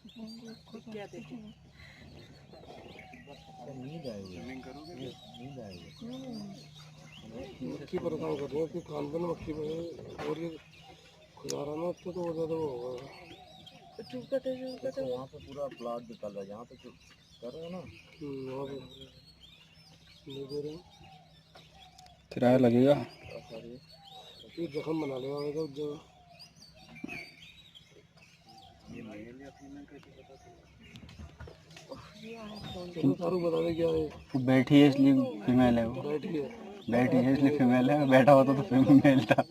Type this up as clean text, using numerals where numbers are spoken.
क्या देखें? नींद आएगी, नींद आएगी। मक्खी परेशान कर रही है, उसके कान पे ना मक्खी और ये खुदा रहा ना तो वो ज़्यादा वो होगा। देखो वहाँ पे पूरा प्लॉट निकल रहा है, जहाँ पे कर रहे हो ना वहाँ पे नहीं दे रहे, किराया लगेगा। ये जख्म बना लेगा वैसा उस जगह। ये मेल या फीमेल कैसे पता चलेगा? चलो सारू बता दे क्या है। वो बैठी है इसलिए फीमेल है, वो बैठी है। बैठी है इसलिए फीमेल है, बैठा होता तो फीमेल था।